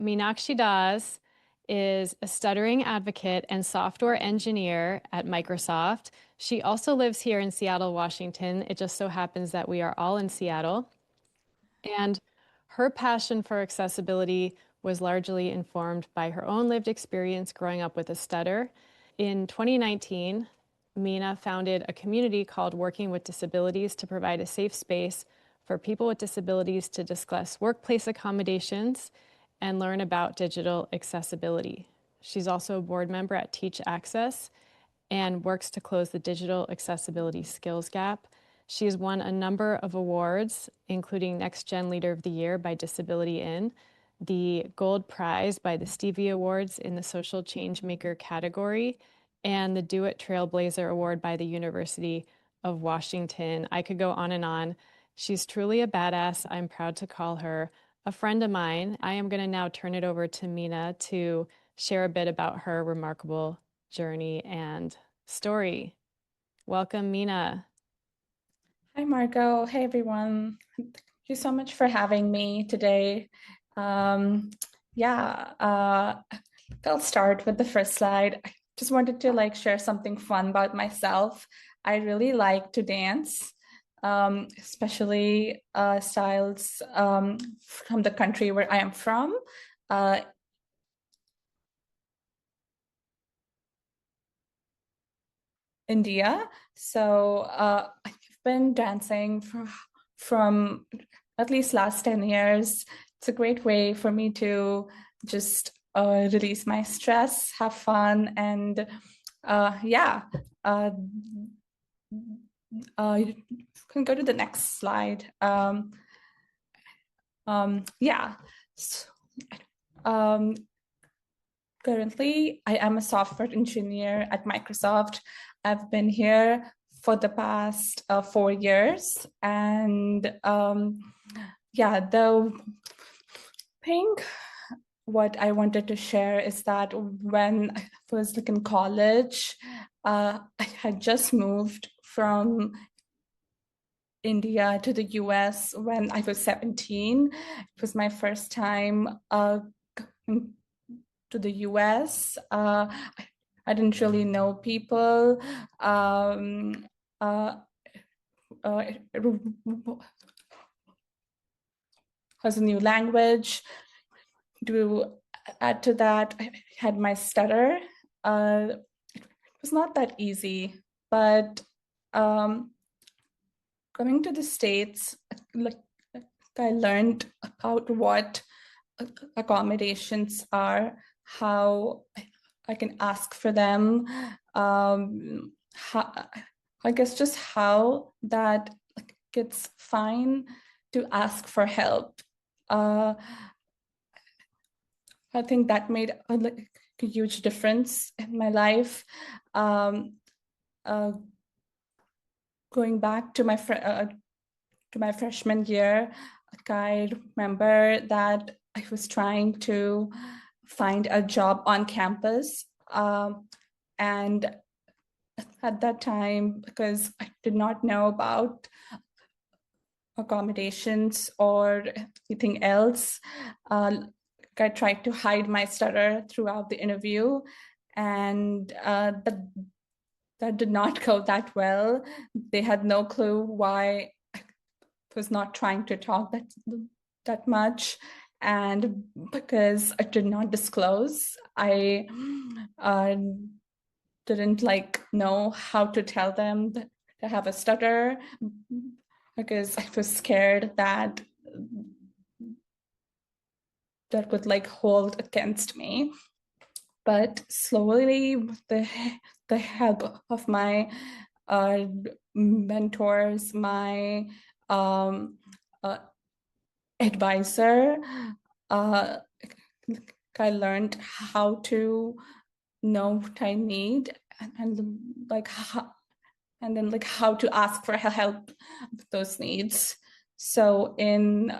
Meenakshi Das is a stuttering advocate and software engineer at Microsoft. She also lives here in Seattle, Washington. It just so happens that we are all in Seattle. And her passion for accessibility was largely informed by her own lived experience growing up with a stutter. In 2019, Meena founded a community called Working with Disabilities to provide a safe space for people with disabilities to discuss workplace accommodations and learn about digital accessibility. She's also a board member at Teach Access and works to close the digital accessibility skills gap. She has won a number of awards, including Next Gen Leader of the Year by Disability In, the Gold Prize by the Stevie Awards in the Social Change Maker category, and the Do It Trailblazer Award by the University of Washington. I could go on and on. She's truly a badass. I'm proud to call her a friend of mine. I am going to now turn it over to Meena to share a bit about her remarkable journey and story. Welcome, Meena. Hi, Marco. Hey, everyone. Thank you so much for having me today. Um, yeah, I'll start with the first slide. I just wanted to share something fun about myself. I really like to dance, especially styles from the country where I am from. Uh, India. So I've been dancing from at least last 10 years. It's a great way for me to just release my stress, have fun, and yeah. You can go to the next slide. Yeah. So, um, currently, I am a software engineer at Microsoft. I've been here for the past 4 years. And yeah, the thing what I wanted to share is that when I was in college, I had just moved from India to the US when I was 17. It was my first time going to the US. I didn't really know people. It was a new language. To add to that, I had my stutter. It was not that easy, but coming to the States, I learned about what accommodations are, how I can ask for them, how, I guess just how that it's fine to ask for help. I think that made a huge difference in my life. Going back to my freshman year, I remember that I was trying to find a job on campus. And at that time, because I did not know about accommodations or anything else, I tried to hide my stutter throughout the interview, and that did not go that well. They had no clue why I was not trying to talk that much. And because I did not disclose, I didn't know how to tell them that I have a stutter, because I was scared that would hold against me. But slowly, with the help of my mentors, my advisor, I learned how to know what I need, and how to ask for help with those needs. So in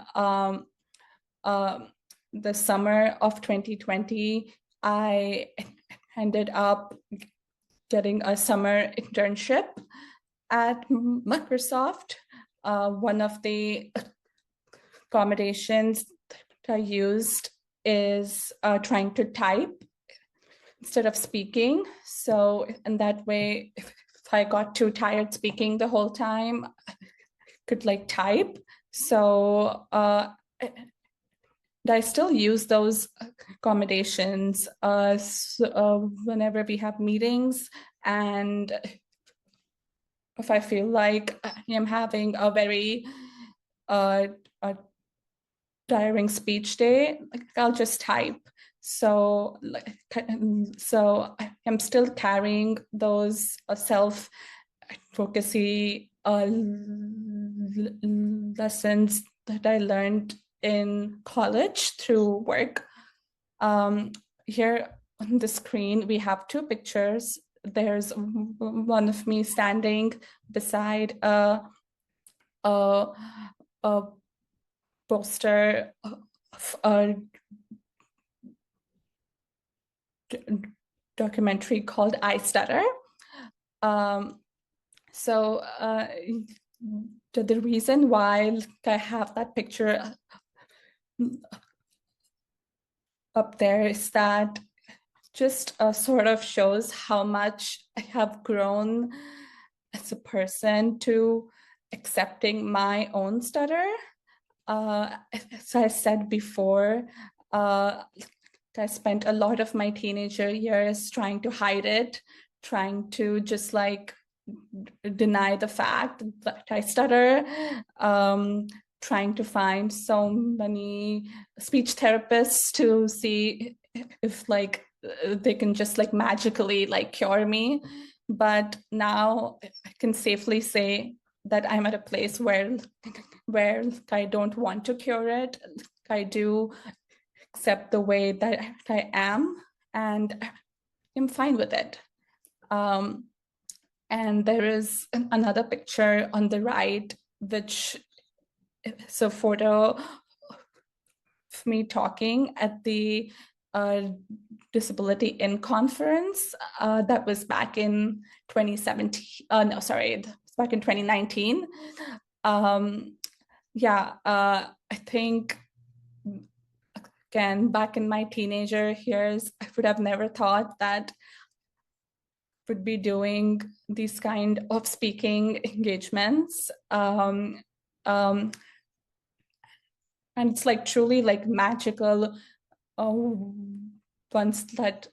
the summer of 2020, I ended up getting a summer internship at Microsoft. One of the accommodations that I used is trying to type instead of speaking. So in that way, if I got too tired speaking the whole time, I could like type. So I still use those accommodations whenever we have meetings, and if I feel like I am having a very a tiring speech day, like I'll just type. So I'm still carrying those self advocacy lessons that I learned in college through work. Here on the screen, we have two pictures. There's one of me standing beside a poster of a documentary called I Stutter. So the reason why I have that picture up there is that just sort of shows how much I have grown as a person to accepting my own stutter. As I said before, I spent a lot of my teenager years trying to hide it, trying to just like deny the fact that I stutter, trying to find so many speech therapists to see if like they can just like magically like cure me. But now I can safely say that I'm at a place where I don't want to cure it. I do accept the way that I am, and I'm fine with it. And there is another picture on the right, which is a photo of me talking at the Disability In conference. That was back in 2017. No, sorry, it was back in 2019. I think, again, back in my teenager years, I would have never thought that would be doing these kind of speaking engagements. And it's like truly like magical once that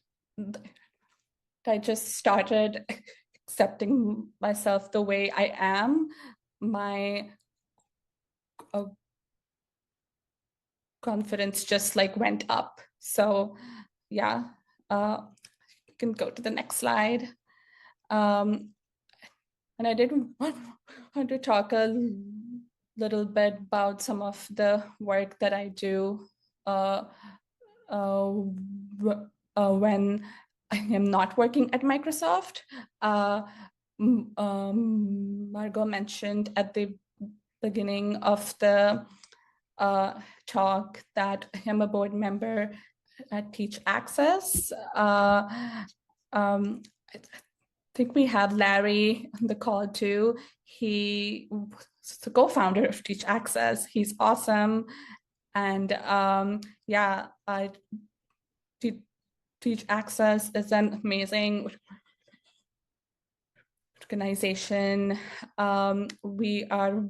I just started accepting myself the way I am. My confidence just like went up. So yeah, you can go to the next slide. And I did want to talk a little bit about some of the work that I do when I am not working at Microsoft. Margot mentioned at the beginning of the talk that I am a board member at Teach Access. I think we have Larry on the call too. He is the co-founder of Teach Access. He's awesome. And Teach Access is an amazing organization. We are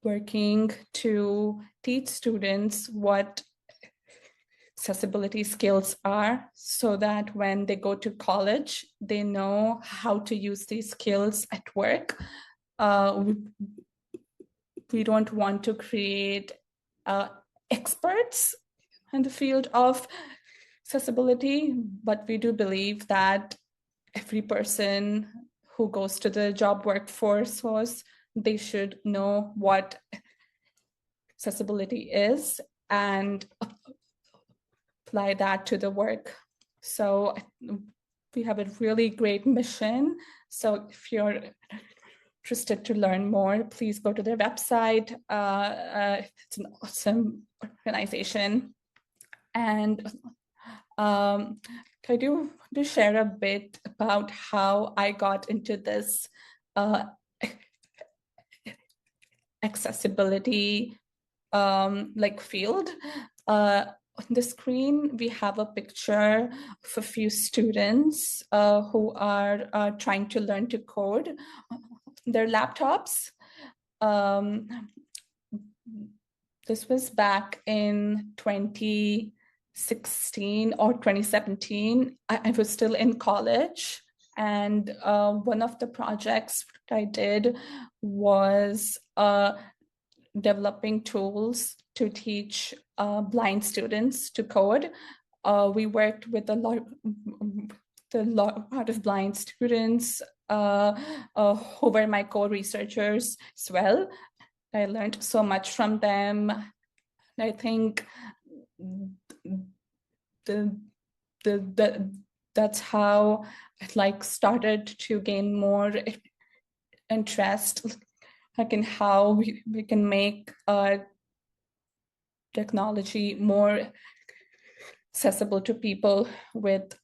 working to teach students what accessibility skills are so that when they go to college, they know how to use these skills at work. We don't want to create experts in the field of accessibility, but we do believe that every person who goes to the job workforce, they should know what accessibility is and apply that to the work. So we have a really great mission. So if you're interested to learn more, please go to their website. It's an awesome organization. And I do want to share a bit about how I got into this accessibility like field. On the screen, we have a picture of a few students who are trying to learn to code on their laptops. This was back in 2016 or 2017. I was still in college, and one of the projects I did was developing tools to teach blind students to code. We worked with a lot of blind students who were my co-researchers as well. I learned so much from them. I think that's how I started to gain more interest in how we can make technology more accessible to people with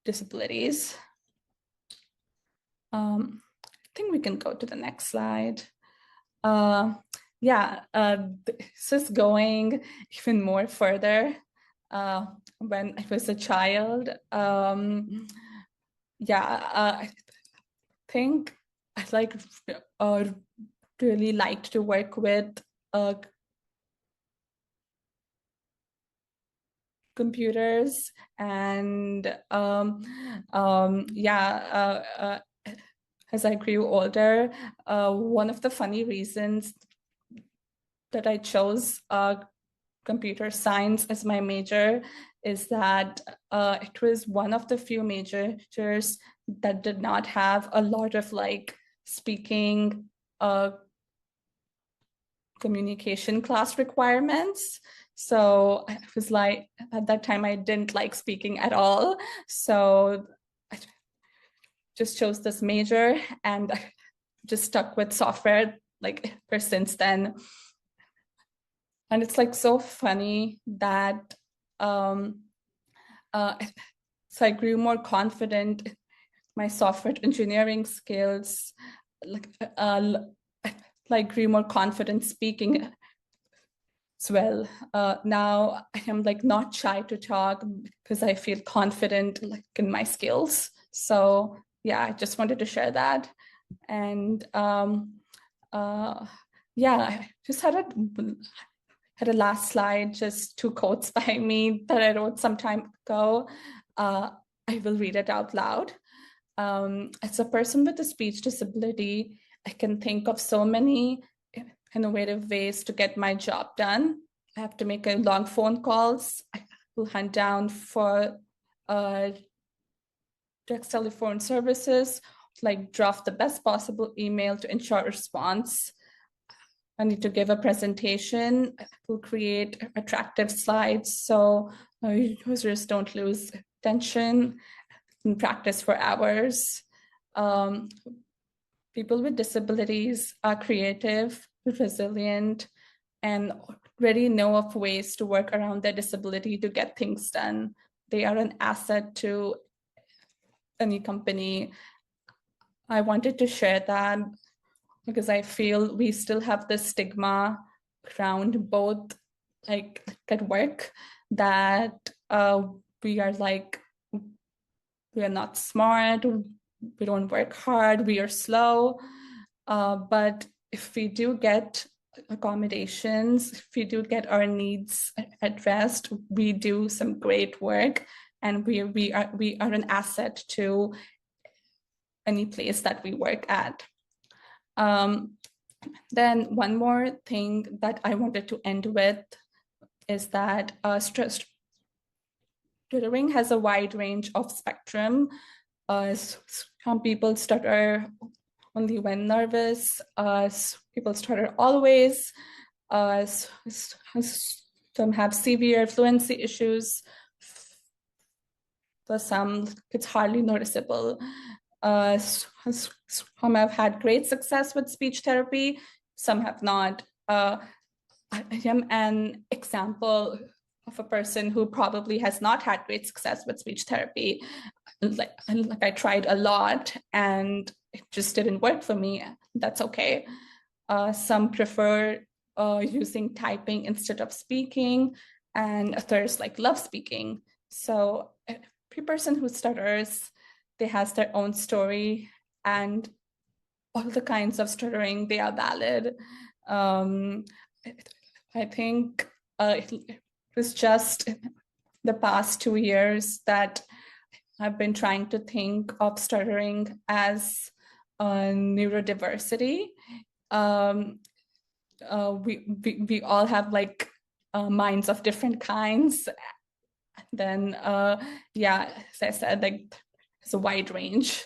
disabilities. I think we can go to the next slide. This is going even more further. When I was a child, I think I really liked to work with computers, and as I grew older, one of the funny reasons that I chose computer science as my major is that it was one of the few majors that did not have a lot of speaking communication class requirements. So I was at that time, I didn't like speaking at all. So I just chose this major, and I just stuck with software ever since then. And it's so funny that so I grew more confident in my software engineering skills, grew more confident speaking as well. Now I am not shy to talk because I feel confident in my skills. So yeah, I just wanted to share that. And I just had a last slide, just 2 quotes by me that I wrote some time ago. I will read it out loud. As a person with a speech disability, I can think of so many innovative ways to get my job done. I have to make long phone calls. I will hunt down for direct telephone services, draft the best possible email to ensure response. I need to give a presentation. I will create attractive slides so users don't lose attention and practice for hours. People with disabilities are creative, resilient, and already know of ways to work around their disability to get things done. They are an asset to any company. I wanted to share that because I feel we still have this stigma around both at work that we are not smart, we don't work hard, we are slow. But if we do get accommodations, if we do get our needs addressed, we do some great work, and we are an asset to any place that we work at. Then one more thing that I wanted to end with is that stuttering has a wide range of spectrum. Some people stutter only when nervous. People stutter always. Some have severe fluency issues. For some, it's hardly noticeable. Some have had great success with speech therapy, some have not. I am an example of a person who probably has not had great success with speech therapy. I tried a lot and it just didn't work for me. That's okay. Some prefer using typing instead of speaking, and others like love speaking. So every person who stutters, they has their own story, and all the kinds of stuttering, they are valid. Um, I think it was just the past 2 years that I've been trying to think of stuttering as neurodiversity. Um, we all have like minds of different kinds. Then yeah, as I said, like it's a wide range.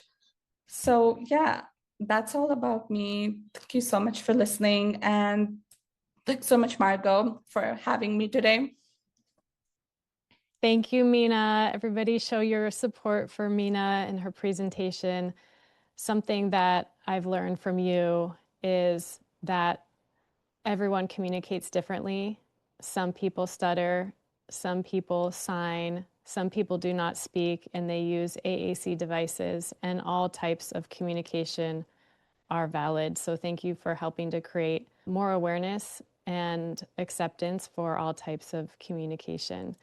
So yeah, that's all about me. Thank you so much for listening, and thanks so much, Margot, for having me today. Thank you, Meena. Everybody show your support for Meena in her presentation. Something that I've learned from you is that everyone communicates differently. Some people stutter, some people sign, some people do not speak, and they use AAC devices, and all types of communication are valid. So thank you for helping to create more awareness and acceptance for all types of communication.